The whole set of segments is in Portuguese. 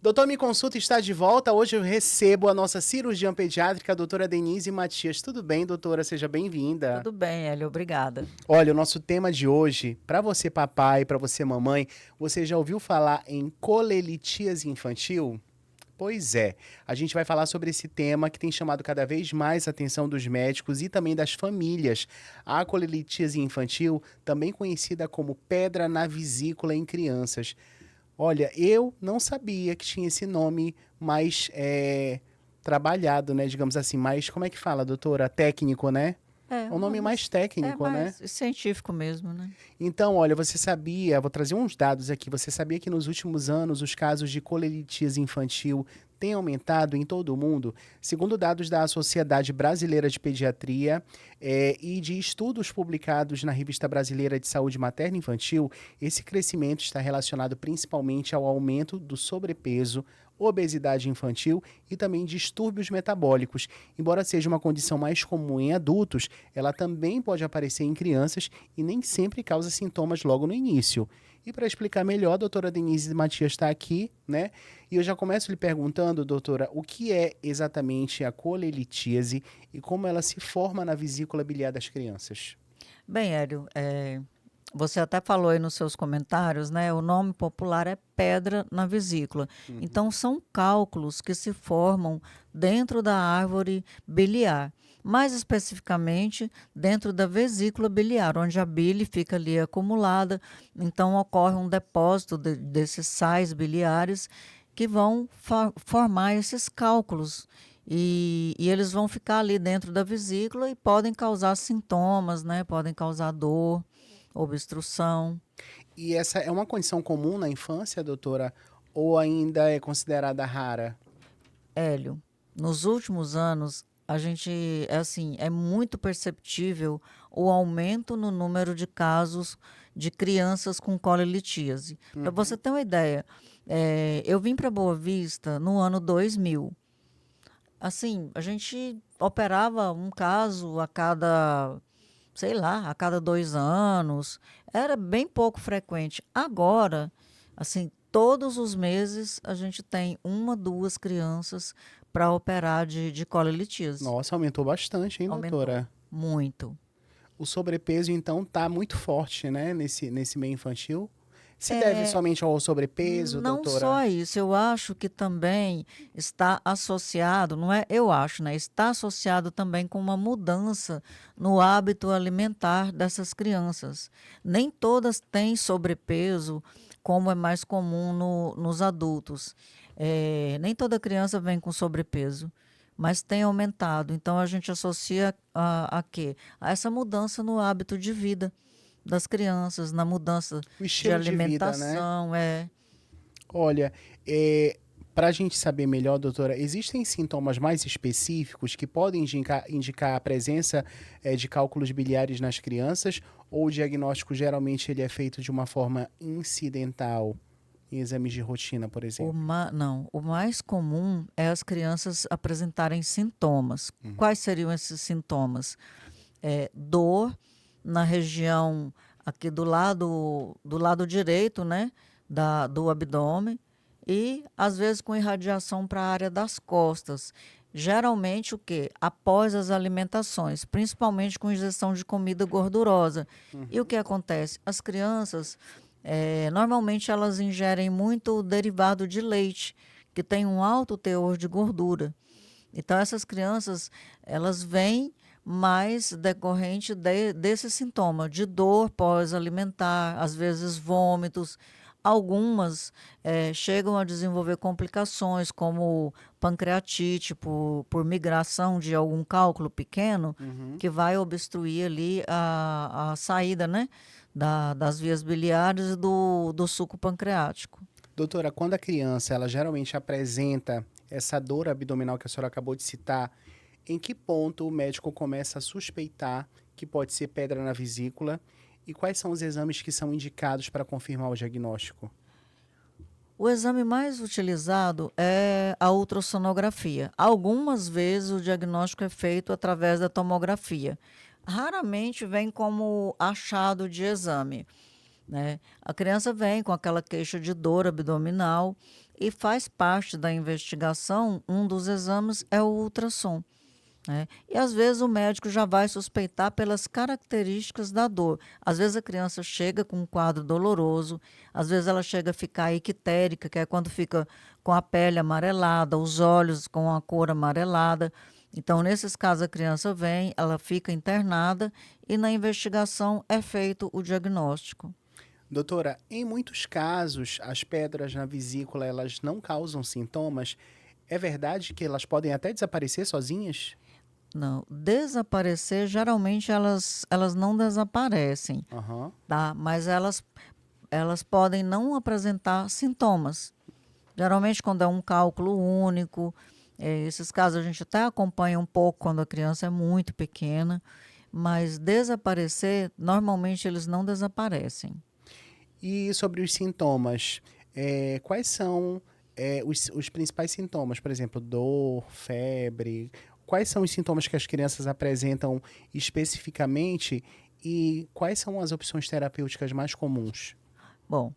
Doutor Me Consulta está de volta. Hoje eu recebo a nossa cirurgiã pediátrica, a doutora Denise Matias. Tudo bem, doutora? Seja bem-vinda. Tudo bem, Hélio, obrigada. Olha, o nosso tema de hoje, para você papai, para você mamãe, você já ouviu falar em colelitíase infantil? Pois é, a gente vai falar sobre esse tema que tem chamado cada vez mais a atenção dos médicos e também das famílias. A colelitíase infantil, também conhecida como pedra na vesícula em crianças. Olha, eu não sabia que tinha esse nome mais trabalhado, né? Digamos assim, mais, como é que fala, doutora? Técnico, né? É, É um um nome nome mais é técnico, né? mais científico mesmo, né? Então, olha, você sabia, vou trazer uns dados aqui, você sabia que nos últimos anos os casos de colelitíase infantil têm aumentado em todo o mundo? Segundo dados da Sociedade Brasileira de Pediatria e de estudos publicados na Revista Brasileira de Saúde Materna e Infantil, esse crescimento está relacionado principalmente ao aumento do sobrepeso, obesidade infantil e também distúrbios metabólicos. Embora seja uma condição mais comum em adultos, ela também pode aparecer em crianças e nem sempre causa sintomas logo no início. E para explicar melhor, a doutora Denise Matias está aqui, né? E eu já começo lhe perguntando, doutora, o que é exatamente a colelitíase e como ela se forma na vesícula biliar das crianças? Bem, Hélio, você até falou aí nos seus comentários, né? O nome popular é pedra na vesícula. Então, são cálculos que se formam dentro da árvore biliar. Mais especificamente, dentro da vesícula biliar, onde a bile fica ali acumulada. Então, ocorre um depósito desses sais biliares que vão formar esses cálculos. E eles vão ficar ali dentro da vesícula e podem causar sintomas, né? Podem causar dor, obstrução. E essa é uma condição comum na infância, doutora, ou ainda é considerada rara? Hélio, nos últimos anos, a gente, é muito perceptível o aumento no número de casos de crianças com colelitíase. Para você ter uma ideia, eu vim para Boa Vista no ano 2000. Assim, a gente operava um caso a cada, sei lá, a cada 2 anos. Era bem pouco frequente. Agora, assim, todos os meses a gente tem uma, duas crianças para operar de colelitíase. Nossa, aumentou bastante, hein, Aumentou doutora? muito. O sobrepeso, então, tá muito forte, né, nesse meio infantil. Se deve somente ao sobrepeso, Não doutora? só isso, eu acho que também está associado, não é? Eu acho, né? Está associado também com uma mudança no hábito alimentar dessas crianças. Nem todas têm sobrepeso, como é mais comum nos adultos. Nem toda criança vem com sobrepeso, mas tem aumentado. Então a gente associa a quê? A essa mudança no hábito de vida das crianças, na mudança O de estilo de vida, né? alimentação, é. Olha, para a gente saber melhor, doutora, existem sintomas mais específicos que podem indicar a presença de cálculos biliares nas crianças ou o diagnóstico geralmente ele é feito de uma forma incidental, em exames de rotina, por exemplo? Não, o mais comum é as crianças apresentarem sintomas. Quais seriam esses sintomas? Dor na região aqui do lado direito, né, do abdômen e às vezes com irradiação para a área das costas. Geralmente o que? Após as alimentações, principalmente com ingestão de comida gordurosa. E o que acontece? As crianças, normalmente elas ingerem muito derivado de leite, que tem um alto teor de gordura. Então essas crianças, elas vêm mais decorrente desse sintoma de dor pós-alimentar, às vezes vômitos. Algumas chegam a desenvolver complicações como pancreatite por migração de algum cálculo pequeno que vai obstruir ali a saída, né, das vias biliares e do suco pancreático. Doutora, quando a criança ela geralmente apresenta essa dor abdominal que a senhora acabou de citar, em que ponto o médico começa a suspeitar que pode ser pedra na vesícula e quais são os exames que são indicados para confirmar o diagnóstico? O exame mais utilizado é a ultrassonografia. Algumas vezes o diagnóstico é feito através da tomografia. Raramente vem como achado de exame, né? A criança vem com aquela queixa de dor abdominal E faz parte da investigação, um dos exames é o ultrassom, né? E às vezes o médico já vai suspeitar pelas características da dor. Às vezes a criança chega com um quadro doloroso, às vezes ela chega a ficar ictérica, que é quando fica com a pele amarelada, os olhos com a cor amarelada. Então, nesses casos, a criança vem, ela fica internada e na investigação é feito o diagnóstico. Doutora, em muitos casos, as pedras na vesícula, elas não causam sintomas. É verdade que elas podem até desaparecer sozinhas? Não, desaparecer, geralmente elas não desaparecem, Aham. tá? Mas elas podem não apresentar sintomas. Geralmente, quando é um cálculo único, esses casos a gente até acompanha um pouco quando a criança é muito pequena, mas desaparecer, normalmente eles não desaparecem. E sobre os sintomas, quais são os principais sintomas? Por exemplo, dor, febre. Quais são os sintomas que as crianças apresentam especificamente e quais são as opções terapêuticas mais comuns? Bom,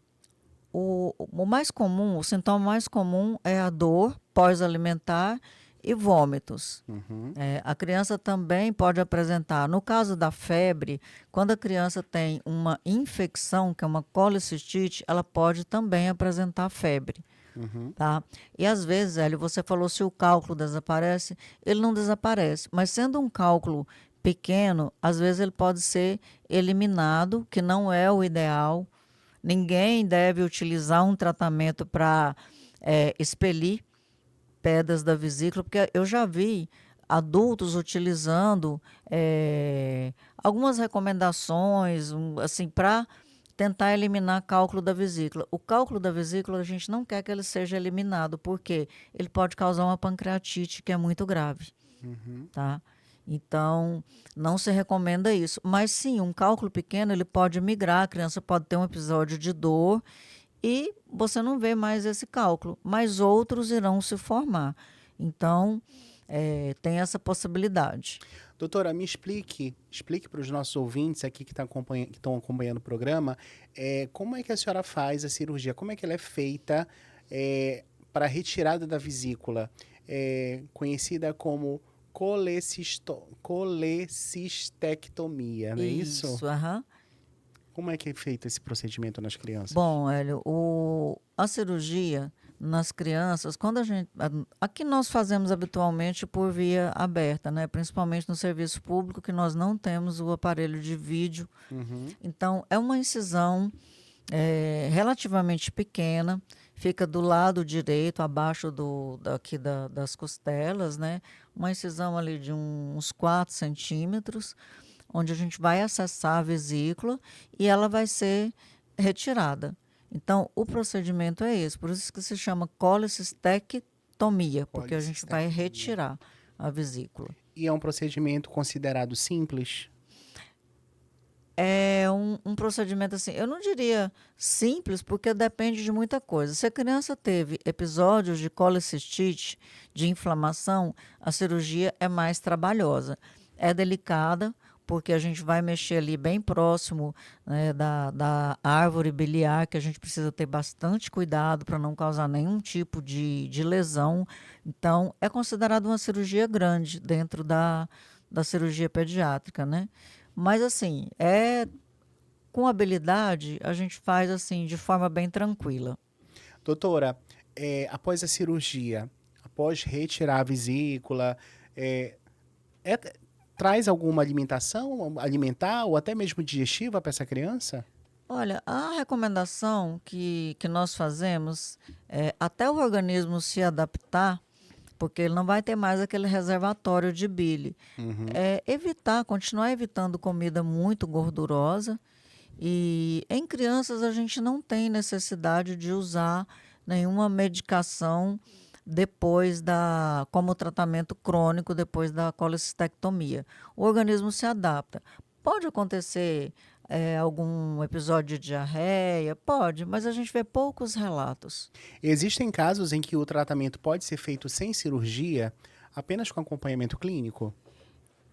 o mais comum, o sintoma mais comum é a dor pós-alimentar e vômitos. Uhum. A criança também pode apresentar, no caso da febre, quando a criança tem uma infecção, que é uma colicistite, ela pode também apresentar febre. Uhum. Tá? E às vezes, Hélio, você falou se o cálculo desaparece, ele não desaparece, mas sendo um cálculo pequeno, às vezes ele pode ser eliminado, que não é o ideal. Ninguém deve utilizar um tratamento para expelir pedras da vesícula, porque eu já vi adultos utilizando algumas recomendações, assim, para tentar eliminar cálculo da vesícula. O cálculo da vesícula a gente não quer que ele seja eliminado, porque ele pode causar uma pancreatite, que é muito grave, tá? Então, não se recomenda isso. Mas sim, um cálculo pequeno, ele pode migrar, a criança pode ter um episódio de dor e você não vê mais esse cálculo, mas outros irão se formar. Então, tem essa possibilidade. Doutora, explique para os nossos ouvintes aqui que estão acompanhando o programa, como é que a senhora faz a cirurgia, como é que ela é feita para a retirada da vesícula, conhecida como colecistectomia, não é isso? Isso, aham. Como é que é feito esse procedimento nas crianças? Bom, Hélio, a cirurgia nas crianças, aqui nós fazemos habitualmente por via aberta, né? Principalmente no serviço público, que nós não temos o aparelho de vídeo. Uhum. Então, é uma incisão relativamente pequena, fica do lado direito, abaixo das costelas, né? Uma incisão ali de uns 4 centímetros, onde a gente vai acessar a vesícula e ela vai ser retirada. Então, o procedimento é esse, por isso que se chama colecistectomia, porque a gente vai Colecistectomia. retirar a vesícula. E é um procedimento considerado simples? É um procedimento assim, eu não diria simples, porque depende de muita coisa. Se a criança teve episódios de colecistite, de inflamação, a cirurgia é mais trabalhosa. É delicada, porque a gente vai mexer ali bem próximo, né, da árvore biliar, que a gente precisa ter bastante cuidado para não causar nenhum tipo de lesão. Então, é considerado uma cirurgia grande dentro da cirurgia pediátrica, né? Mas, assim, com habilidade, a gente faz assim de forma bem tranquila. Doutora, após a cirurgia, após retirar a vesícula, é, é- traz alguma alimentação alimentar ou até mesmo digestiva para essa criança? Olha, a recomendação que nós fazemos é até o organismo se adaptar, porque ele não vai ter mais aquele reservatório de bile. Uhum. Continuar evitando comida muito gordurosa. E em crianças a gente não tem necessidade de usar nenhuma medicação como tratamento crônico depois da colecistectomia. O organismo se adapta. Pode acontecer algum episódio de diarreia? Pode, mas a gente vê poucos relatos. Existem casos em que o tratamento pode ser feito sem cirurgia, apenas com acompanhamento clínico?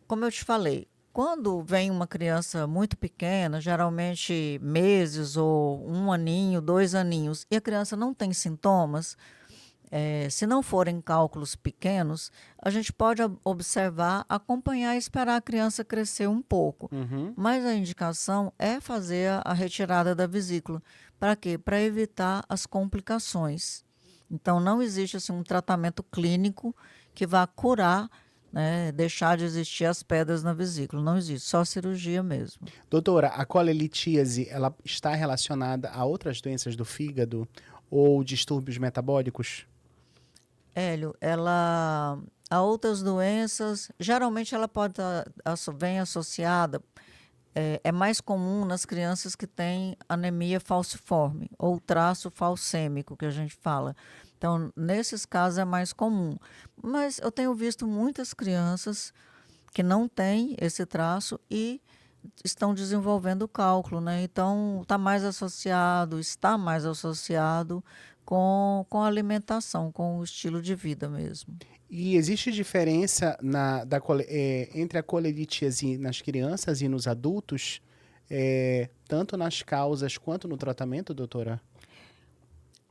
Como eu te falei, quando vem uma criança muito pequena, geralmente meses ou 1 aninho, 2 aninhos, e a criança não tem sintomas, Se não forem cálculos pequenos, a gente pode observar, acompanhar e esperar a criança crescer um pouco. Uhum. Mas a indicação é fazer a retirada da vesícula. Para quê? Para evitar as complicações. Então, não existe assim, um tratamento clínico que vá curar, né, deixar de existir as pedras na vesícula. Não existe, só cirurgia mesmo. Doutora, a colelitíase, ela está relacionada a outras doenças do fígado ou distúrbios metabólicos? Hélio, ela a outras doenças, geralmente ela pode vem associada, é mais comum nas crianças que têm anemia falciforme ou traço falcêmico, que a gente fala. Então, nesses casos é mais comum. Mas eu tenho visto muitas crianças que não têm esse traço e estão desenvolvendo cálculo, né? Então, está mais associado com a alimentação, com o estilo de vida mesmo. E existe diferença entre a colelitíase nas crianças e nos adultos, tanto nas causas quanto no tratamento, doutora?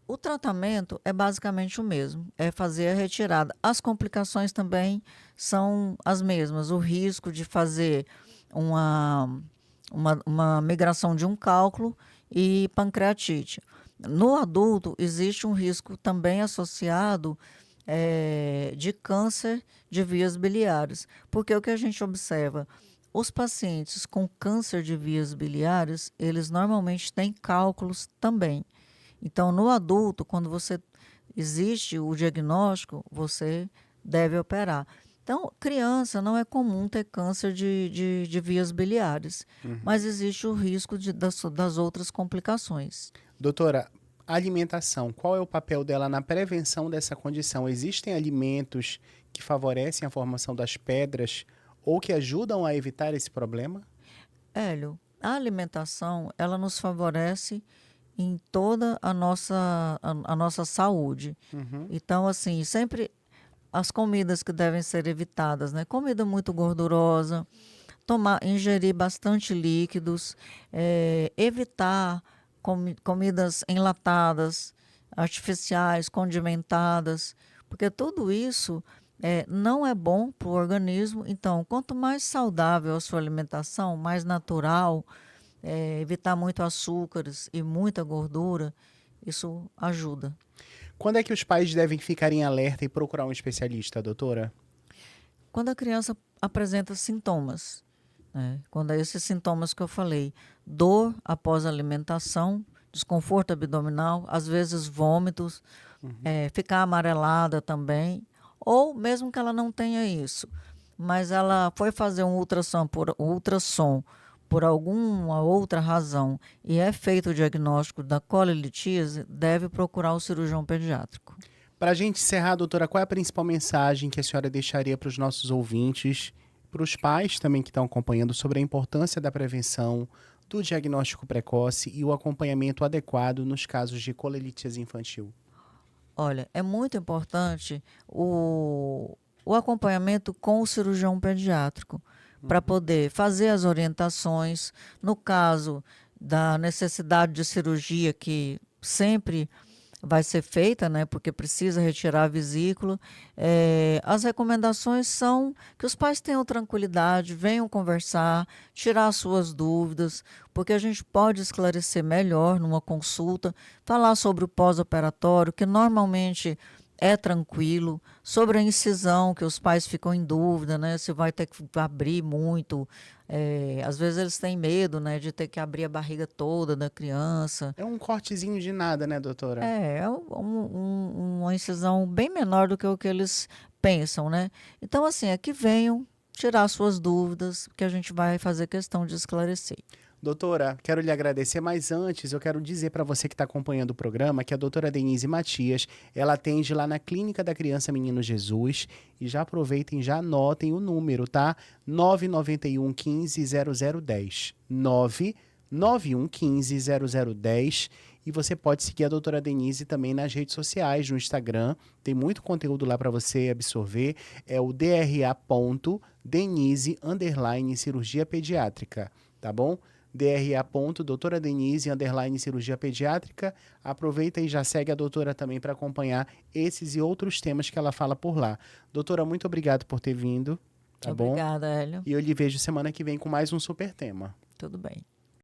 O tratamento é basicamente o mesmo, é fazer a retirada. As complicações também são as mesmas. O risco de fazer uma migração de um cálculo e pancreatite. No adulto, existe um risco também associado de câncer de vias biliares, porque o que a gente observa, os pacientes com câncer de vias biliares, eles normalmente têm cálculos também. Então, no adulto, quando existe o diagnóstico, você deve operar. Então, criança não é comum ter câncer de vias biliares, mas existe o risco das outras complicações. Doutora, a alimentação, qual é o papel dela na prevenção dessa condição? Existem alimentos que favorecem a formação das pedras ou que ajudam a evitar esse problema? Hélio, a alimentação, ela nos favorece em toda a nossa saúde. Então, assim, sempre as comidas que devem ser evitadas, né? Comida muito gordurosa, ingerir bastante líquidos, evitar comidas enlatadas, artificiais, condimentadas, porque tudo isso não é bom para o organismo. Então, quanto mais saudável a sua alimentação, mais natural, evitar muito açúcares e muita gordura, isso ajuda. Quando é que os pais devem ficar em alerta e procurar um especialista, doutora? Quando a criança apresenta sintomas, né? Quando é esses sintomas que eu falei, dor após a alimentação, desconforto abdominal, às vezes vômitos, ficar amarelada também, ou mesmo que ela não tenha isso, mas ela foi fazer um ultrassom por alguma outra razão e é feito o diagnóstico da colelitíase, deve procurar o cirurgião pediátrico. Para a gente encerrar, doutora, qual é a principal mensagem que a senhora deixaria para os nossos ouvintes, para os pais também que estão acompanhando, sobre a importância da prevenção, do diagnóstico precoce e o acompanhamento adequado nos casos de colelitíase infantil? Olha, é muito importante o acompanhamento com o cirurgião pediátrico, para poder fazer as orientações. No caso da necessidade de cirurgia, que sempre vai ser feita, né, porque precisa retirar a vesícula, as recomendações são que os pais tenham tranquilidade, venham conversar, tirar suas dúvidas, porque a gente pode esclarecer melhor numa consulta, falar sobre o pós-operatório, que normalmente é tranquilo, sobre a incisão, que os pais ficam em dúvida, né, se vai ter que abrir muito. Às vezes eles têm medo, né, de ter que abrir a barriga toda da criança. É um cortezinho de nada, né, doutora? É uma incisão bem menor do que o que eles pensam, né? Então, assim, é que venham tirar suas dúvidas, que a gente vai fazer questão de esclarecer. Doutora, quero lhe agradecer, mas antes eu quero dizer para você que está acompanhando o programa que a doutora Denise Matias, ela atende lá na Clínica da Criança Menino Jesus, e já aproveitem, já anotem o número, tá? 991 15 0010. 991 15 0010. E você pode seguir a doutora Denise também nas redes sociais, no Instagram. Tem muito conteúdo lá para você absorver. É o DRA.Denise_cirurgia pediátrica, tá bom? doutora Denise, _ cirurgia pediátrica. Aproveita e já segue a doutora também para acompanhar esses e outros temas que ela fala por lá. Doutora, muito obrigado por ter vindo, tá bom? Obrigada, Hélio. E eu lhe vejo semana que vem com mais um super tema. Tudo bem.